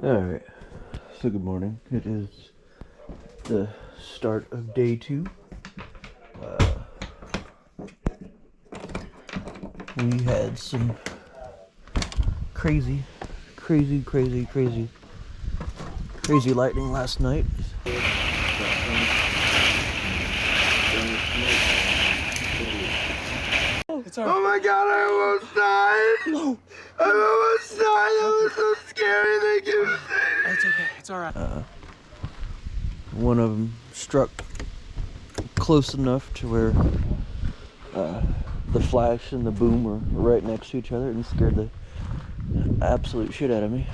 Alright, so good morning. It is the start of day 2. We had some crazy lightning last night. Oh my god, I almost died! No! I almost died! That was so scary, thank you! It's okay, it's alright. One of them struck close enough to where the flash and the boom were right next to each other and scared the absolute shit out of me.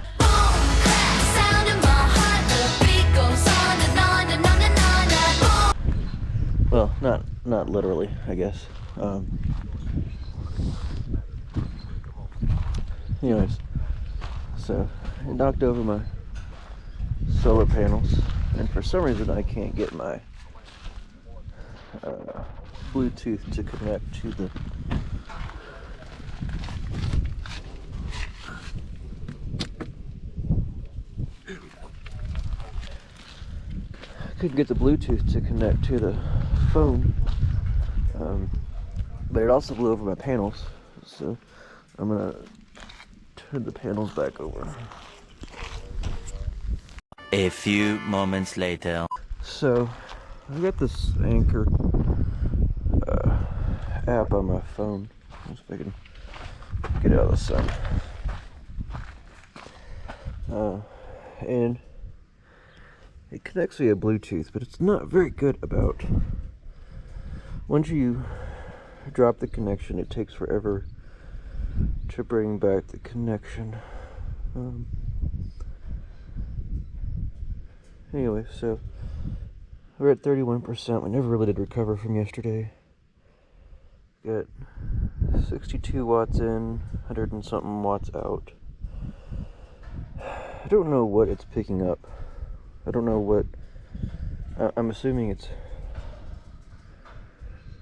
Well, not literally, I guess. Anyways, so I knocked over my solar panels, and for some reason I can't get my Bluetooth to connect to the Bluetooth to connect to the phone, but it also blew over my panels, so I'm gonna turn the panels back over. A few moments later. So I got this Anchor app on my phone. Let's see if I can get it out of the sun. And it connects via Bluetooth, but it's not very good about, once you drop the connection, it takes forever to bring back the connection. Anyway, so we're at 31%. We never really did recover from yesterday. Got 62 watts in, 100 and something watts out. I don't know what it's picking up. I don't know what. I'm assuming it's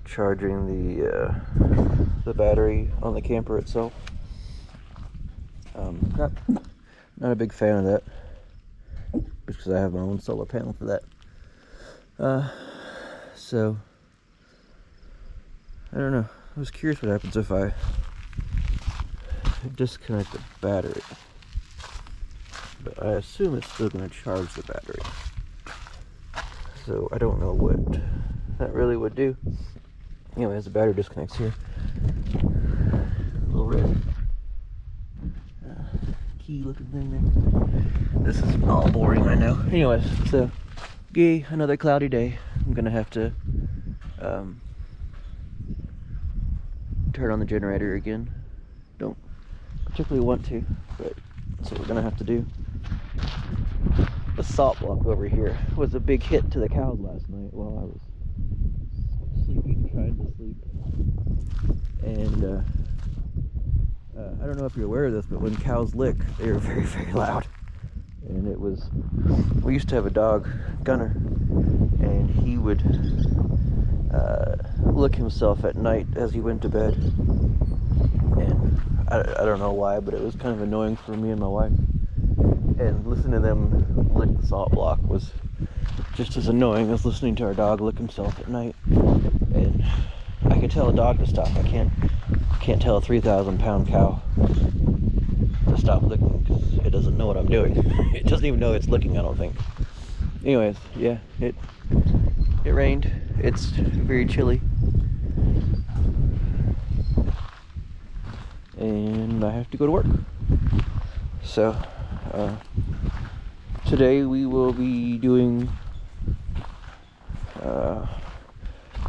charging the battery on the camper itself. Not a big fan of that, because I have my own solar panel for that. So I don't know. I was curious what happens if I disconnect the battery, but I assume it's still going to charge the battery. So I don't know what that really would do. Anyways, the battery disconnects here. A little red key looking thing there. This is all boring, I know. Anyways, so yay, another cloudy day. I'm gonna have to turn on the generator again. Don't particularly want to, but that's what we're gonna have to do. The salt block over here was a big hit to the cows last night while I was sleeping, trying to sleep. And I don't know if you're aware of this, but when cows lick, they are very loud. And it was, we used to have a dog, Gunner, and he would lick himself at night as he went to bed. And I don't know why, but it was kind of annoying for me and my wife. And listening to them lick the salt block was just as annoying as listening to our dog lick himself at night. And I can tell a dog to stop. I can't tell a 3,000-pound cow to stop licking, because it doesn't know what I'm doing. It doesn't even know it's licking, I don't think. Anyways, yeah, it rained. It's very chilly. And I have to go to work. So, today we will be doing,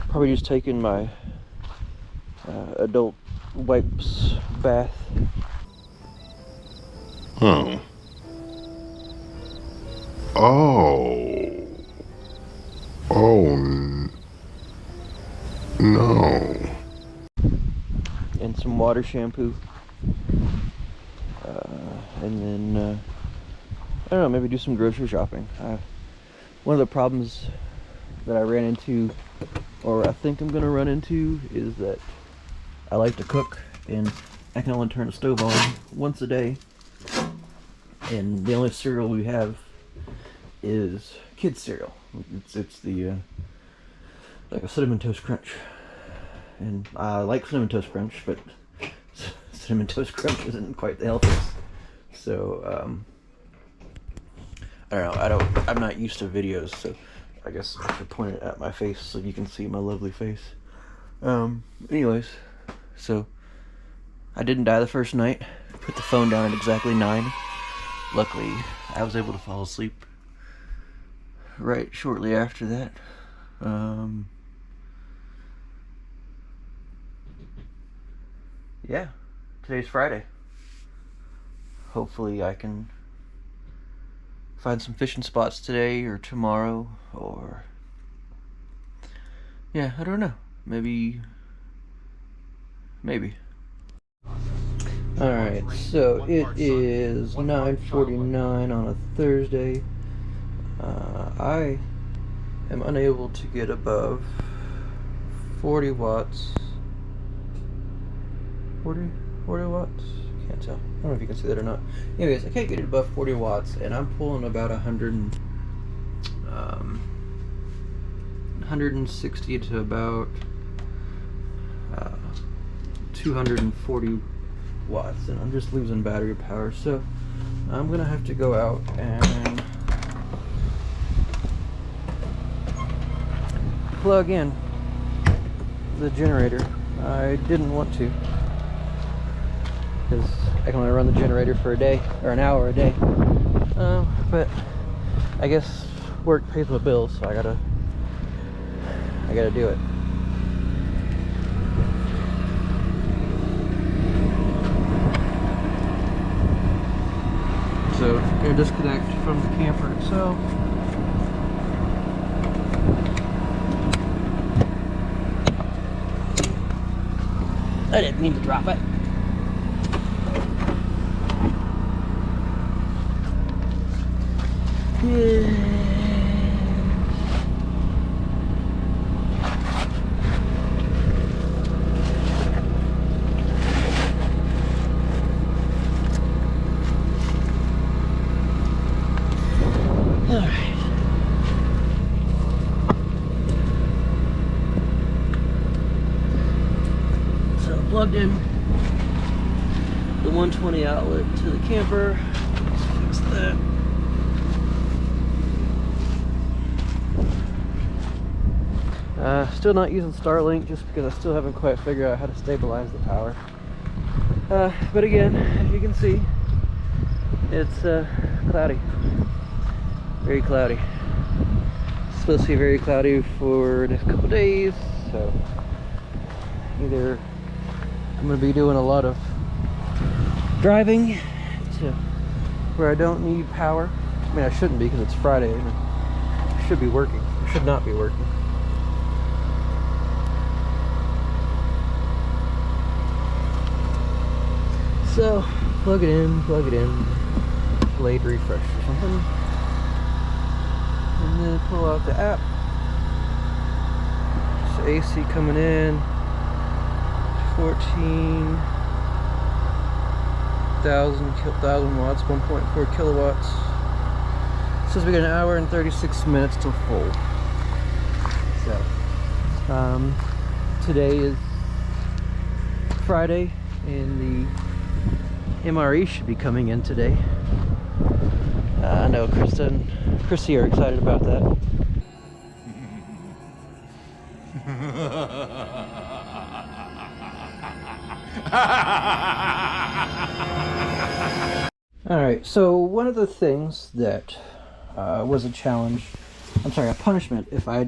probably just taking my adult wipes bath. Oh. No. And some water shampoo. And then, I don't know, maybe do some grocery shopping. One of the problems that I ran into, or I think I'm going to run into, is that I like to cook, and I can only turn the stove on once a day. and the only cereal we have is kids cereal. It's the like a Cinnamon Toast Crunch, and I like Cinnamon Toast Crunch, but Cinnamon Toast Crunch isn't quite the healthiest. So I don't know. I'm not used to videos, so I guess I should point it at my face so you can see my lovely face. Anyways, so I didn't die the first night. Put the phone down at exactly 9. Luckily, I was able to fall asleep right shortly after that. Yeah, today's Friday. Hopefully I can find some fishing spots today or tomorrow, or yeah, I don't know. Maybe. Alright, so it is 9:49 on a Thursday. I am unable to get above 40 watts. 40 watts? Can't tell. I don't know if you can see that or not. Anyways, I can't get it above 40 watts, and I'm pulling about 160 to about 240 watts, and I'm just losing battery power, so I'm gonna have to go out and plug in the generator. I didn't want to, because I can only run the generator for a day, or an hour a day, but I guess work pays my bills, so I gotta do it. So I'm gonna disconnect from the camper itself. I didn't mean to drop it. Plugged in the 120 outlet to the camper. Let's fix that. Still not using Starlink just because I still haven't quite figured out how to stabilize the power. But again, as you can see, it's cloudy. Very cloudy. It's supposed to be very cloudy for the next couple days, so either I'm going to be doing a lot of driving to where I don't need power. I mean, I shouldn't be because it's Friday and I should be working. I should not be working. So, plug it in, blade refresh or something. And then pull out the app. So AC coming in. 14,000 watts, 1.4 kilowatts. Says we got an hour and 36 minutes till full. So, today is Friday, and the MRE should be coming in today. I know Krista and Chrissy are excited about that. Alright, so one of the things that was a challenge, I'm sorry, a punishment if I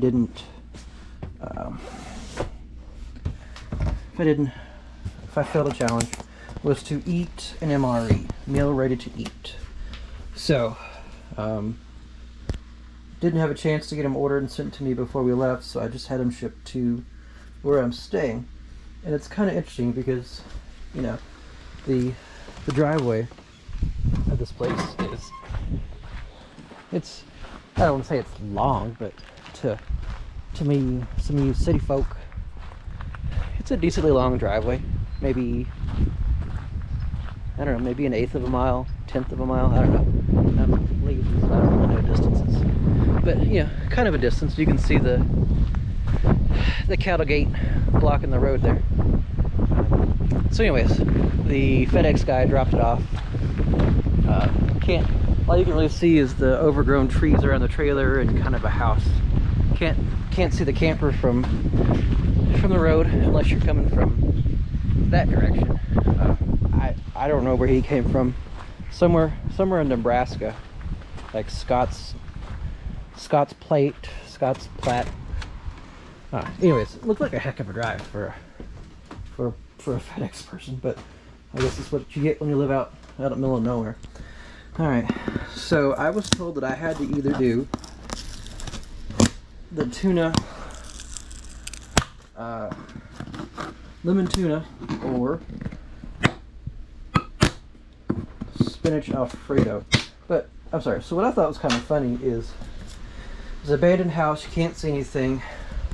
failed a challenge, was to eat an MRE, meal ready to eat. So, didn't have a chance to get them ordered and sent to me before we left, so I just had them shipped to where I'm staying. And it's kind of interesting because, you know, the driveway of this place it's I don't want to say it's long, but to me, some of you city folk, it's a decently long driveway, maybe I don't know, maybe an eighth of a mile, 10th of a mile, I don't know. I'm lazy, so I don't really know distances. But, you know, kind of a distance. You can see the cattle gate blocking the road there. So anyways, the FedEx guy dropped it off. All you can really see is the overgrown trees around the trailer and kind of a house. Can't see the camper from the road unless you're coming from that direction. I don't know where he came from. Somewhere in Nebraska, like Scott's Platte. Anyways, it looked like a heck of a drive for a FedEx person, but I guess it's what you get when you live out in the middle of nowhere. All right, so I was told that I had to either do the tuna, lemon tuna, or spinach Alfredo. But I'm sorry. So what I thought was kind of funny is it's an abandoned house. You can't see anything,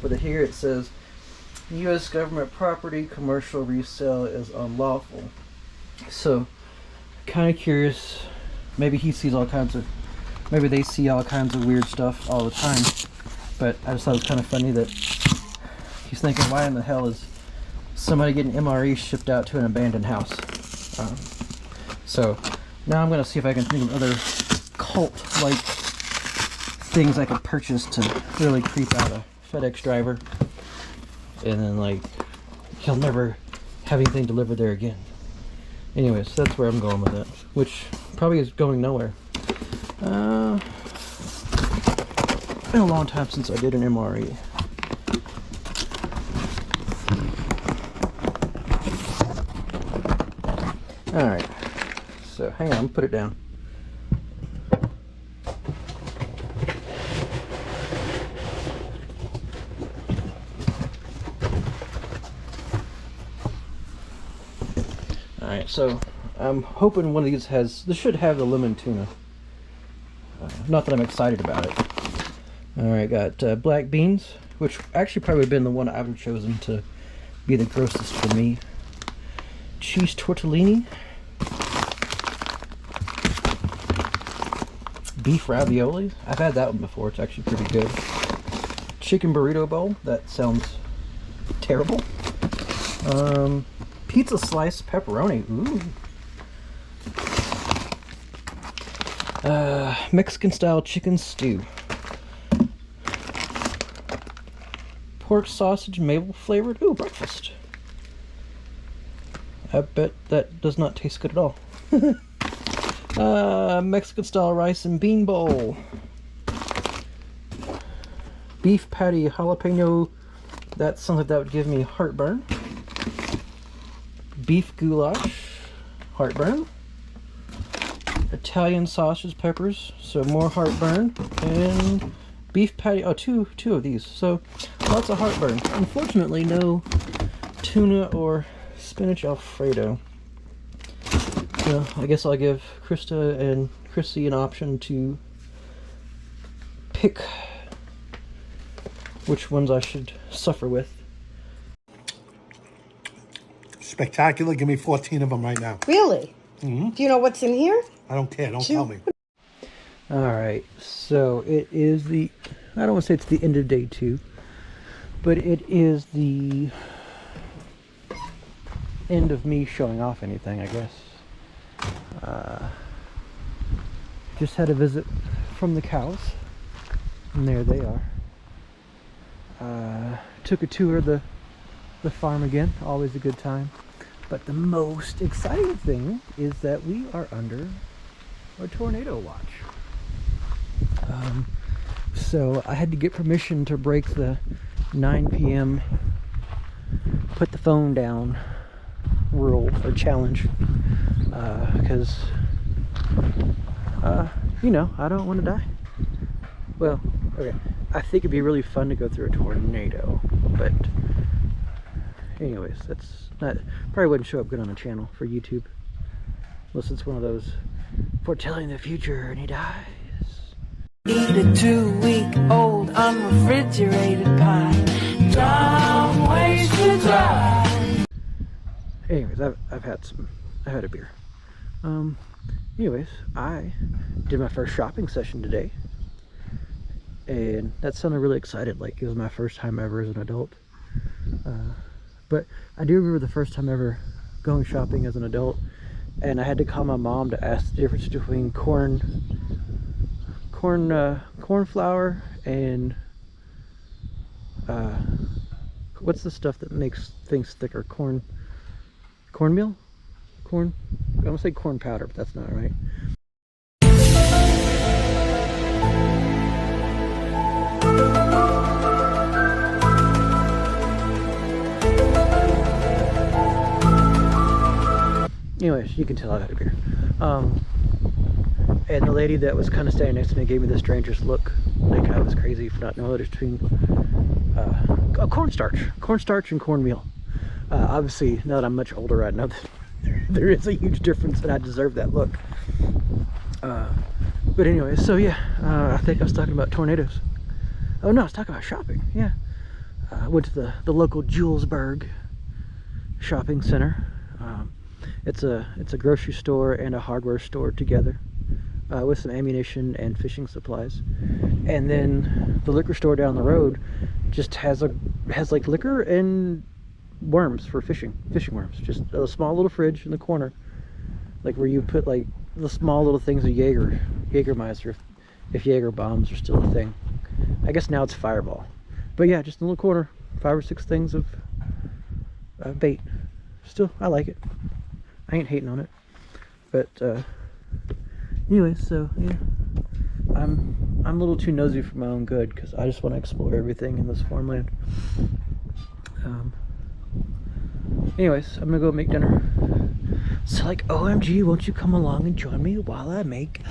but here it says U.S. government property, commercial resale is unlawful. So kind of curious. Maybe he sees all kinds of, maybe they see all kinds of weird stuff all the time. But I just thought it was kind of funny that he's thinking, why in the hell is somebody getting MRE shipped out to an abandoned house? So now I'm going to see if I can think of other cult-like things I could purchase to really creep out a FedEx driver. And then, like, he'll never have anything delivered there again. Anyways, that's where I'm going with it, which probably is going nowhere. It's been a long time since I did an MRE. Alright, so hang on, put it down. Alright, so I'm hoping one of these this should have the lemon tuna. Not that I'm excited about it. Alright, got black beans, which actually probably would have been the one I would have chosen to be the grossest for me. Cheese tortellini. Beef ravioli. I've had that one before. It's actually pretty good. Chicken burrito bowl. That sounds terrible. Pizza slice pepperoni. Ooh. Mexican style chicken stew. Pork sausage maple flavored. Ooh, breakfast. I bet that does not taste good at all. Mexican style rice and bean bowl. Beef patty jalapeno. That sounds like that would give me heartburn. Beef goulash. Heartburn. Italian sausage peppers. So more heartburn. And beef patty. Oh, two of these. So lots of heartburn. Unfortunately, no tuna or spinach Alfredo. So I guess I'll give Krista and Chrissy an option to pick which ones I should suffer with. Spectacular. Give me 14 of them right now. Really? Mm-hmm. Do you know what's in here? I don't care. Don't tell me. Alright, so it is I don't want to say it's the end of day 2, but it is the end of me showing off anything, I guess. Just had a visit from the cows, and there they are. Took a tour of the farm again, always a good time. But the most exciting thing is that we are under a tornado watch. So I had to get permission to break the 9 p.m. put the phone down rule or challenge, because you know, I don't want to die. Well, okay, I think it'd be really fun to go through a tornado, but anyways, that's not, probably wouldn't show up good on the channel for YouTube unless it's one of those foretelling the future and he dies. Eat a 2-week-old unrefrigerated pie. Dumb ways to die. Anyways, I've had a beer. Anyways, I did my first shopping session today, and that sounded really excited, like it was my first time ever as an adult. But I do remember the first time ever going shopping as an adult, and I had to call my mom to ask the difference between corn flour and what's the stuff that makes things thicker? Cornmeal? I'm gonna say corn powder, but that's not right. Anyways, you can tell I had a beer. And the lady that was kind of standing next to me gave me the strangest look, like I was crazy for not knowing the difference between cornstarch and cornmeal. Obviously, now that I'm much older, I know that there is a huge difference, and I deserve that look. But anyway, so yeah, I think I was talking about tornadoes. Oh no, I was talking about shopping. Yeah, I went to the local Julesburg shopping center. It's a grocery store and a hardware store together, with some ammunition and fishing supplies. And then the liquor store down the road just has like liquor and worms for fishing worms. Just a small little fridge in the corner, like where you put like the small little things of Jägermeister, if Jaeger bombs are still a thing. I guess now it's Fireball. But yeah, just in a little corner, 5 or 6 things of bait. Still, I like it. I ain't hating on it. But anyway, so yeah, I'm a little too nosy for my own good, because I just want to explore everything in this farmland. Anyways, I'm gonna go make dinner. So like, OMG, won't you come along and join me while I make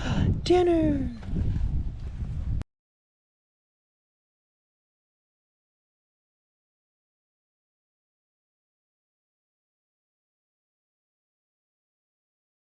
dinner?